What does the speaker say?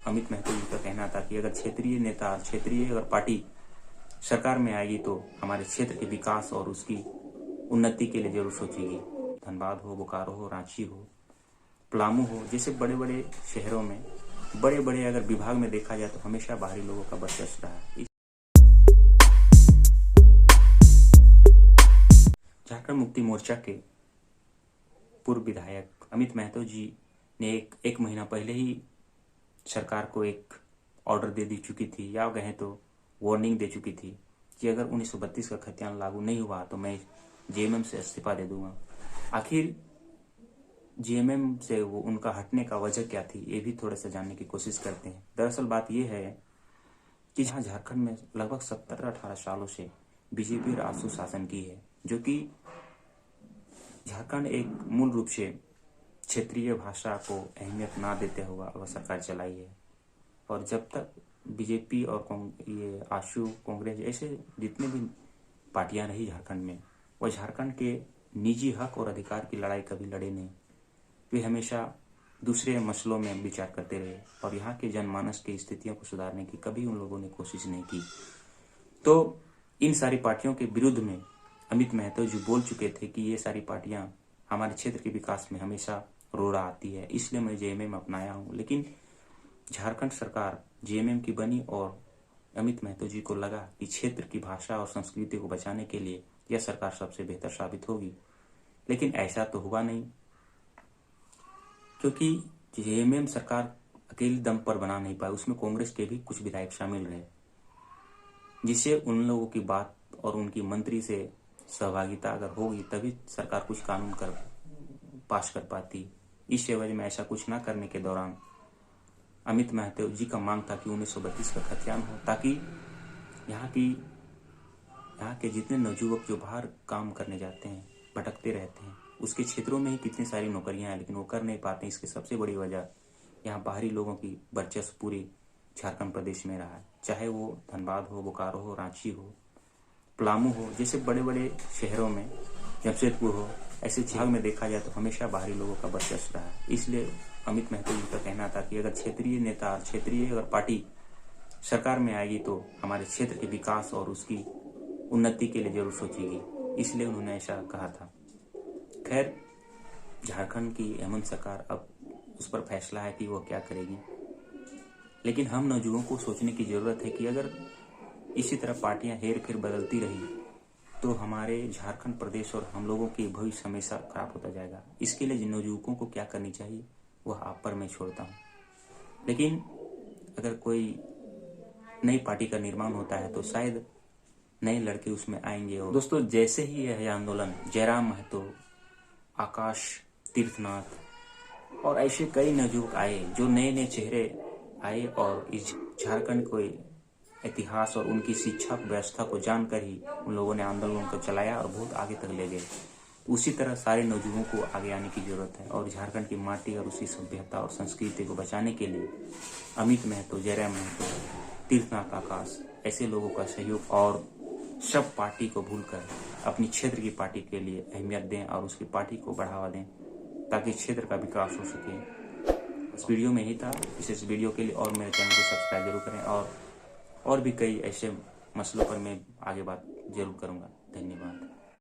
अमित महतो जी का कहना था कि अगर क्षेत्रीय नेता, क्षेत्रीय अगर पार्टी सरकार में आएगी तो हमारे क्षेत्र के विकास और उसकी उन्नति के लिए जरूर सोचेगी। धनबाद हो, बोकारो हो, रांची हो, पलामू हो, जैसे बड़े बड़े शहरों में बड़े बड़े अगर विभाग में देखा जाए तो हमेशा बाहरी लोगों का वर्चस्व रहा है। झारखंड मुक्ति मोर्चा के पूर्व विधायक अमित महतो जी ने एक महीना पहले ही सरकार को एक ऑर्डर दे चुकी थी, या कहें तो वार्निंग दे चुकी थी कि अगर 1932 का खतियान लागू नहीं हुआ तो मैं जेएमएम से इस्तीफा दे दूंगा। आखिर जेएमएम से वो उनका हटने का वजह क्या थी, ये भी थोड़ा सा जानने की कोशिश करते हैं। दरअसल बात यह है कि जहाँ झारखंड में लगभग 17-18 सालों से बीजेपी राजसू शासन की है, जो कि झारखंड एक मूल रूप से क्षेत्रीय भाषा को अहमियत ना देते हुआ वह सरकार चलाई है। और जब तक बीजेपी और ये आशू, कांग्रेस ऐसे जितने भी पार्टियां रही झारखंड में, वह झारखंड के निजी हक और अधिकार की लड़ाई कभी लड़े नहीं। वे हमेशा दूसरे मसलों में विचार करते रहे और यहाँ के जनमानस की स्थितियों को सुधारने की कभी उन लोगों ने कोशिश नहीं की। तो इन सारी पार्टियों के विरुद्ध में अमित महतो जी बोल चुके थे कि ये सारी पार्टियां हमारे क्षेत्र के विकास में हमेशा रोड़ा आती है, इसलिए मैं जेएमएम अपनाया हूँ। लेकिन झारखंड सरकार जेएमएम की बनी और अमित महतो जी को लगा कि क्षेत्र की भाषा और संस्कृति को बचाने के लिए यह सरकार सबसे बेहतर साबित होगी। लेकिन ऐसा तो हुआ नहीं, क्योंकि जेएमएम सरकार अकेले दम पर बना नहीं पाई, उसमें कांग्रेस के भी कुछ विधायक शामिल रहे, जिससे उन लोगों की बात और उनकी मंत्री से सहभागिता अगर होगी तभी सरकार कुछ कानून पास कर पाती। इस एवज में ऐसा कुछ ना करने के दौरान अमित महतो जी का मांग था कि 1932 का खतियान हो, ताकि यहाँ के जितने नवयुवक जो बाहर काम करने जाते हैं, भटकते रहते हैं, उसके क्षेत्रों में ही कितनी सारी नौकरियां हैं लेकिन वो कर नहीं पाते। इसकी सबसे बड़ी वजह यहाँ बाहरी लोगों की वर्चस्व पूरी झारखंड प्रदेश में रहा है। चाहे वो धनबाद हो, बोकारो हो, रांची हो, पलामू हो, जैसे बड़े बड़े शहरों में, जमशेदपुर हो, ऐसे भाग में देखा जाए तो हमेशा बाहरी लोगों का वर्चस्व रहा है। इसलिए अमित महतो जी का कहना था कि अगर क्षेत्रीय नेता, क्षेत्रीय अगर पार्टी सरकार में आएगी तो हमारे क्षेत्र के विकास और उसकी उन्नति के लिए जरूर सोचेगी, इसलिए उन्होंने ऐसा कहा था। खैर, झारखंड की हेमंत सरकार, अब उस पर फैसला है कि वो क्या करेगी। लेकिन हम नौजुवानों को सोचने की जरूरत है कि अगर इसी तरह पार्टियां हेर फेर बदलती रही तो हमारे झारखंड प्रदेश और हम लोगों की भविष्य हमेशा खराब होता जाएगा। इसके लिए जिन नौजुवकों को क्या करनी चाहिए वह आप पर मैं छोड़ता हूँ। लेकिन अगर कोई नई पार्टी का निर्माण होता है तो शायद नए लड़के उसमें आएंगे। और दोस्तों, जैसे ही यह आंदोलन जयराम महतो, आकाश तीर्थनाथ और ऐसे कई नवयुवक आए, जो नए नए चेहरे आए और इस झारखंड को इतिहास और उनकी शिक्षा व्यवस्था को जानकर ही उन लोगों ने आंदोलन को चलाया और बहुत आगे तक ले गए। उसी तरह सारे नौजुवानों को आगे आने की जरूरत है और झारखंड की माटी और उसी सभ्यता और संस्कृति को बचाने के लिए अमित महतो, जयराम महतो, तीर्थनाथ, आकाश ऐसे लोगों का सहयोग और सब पार्टी को भूलकर अपनी क्षेत्र की पार्टी के लिए अहमियत दें और उसकी पार्टी को बढ़ावा दें, ताकि क्षेत्र का विकास हो सके। इस वीडियो में ही था। इस वीडियो के लिए और मेरे चैनल को सब्सक्राइब जरूर करें और भी कई ऐसे मसलों पर मैं आगे बात जरूर करूंगा। धन्यवाद।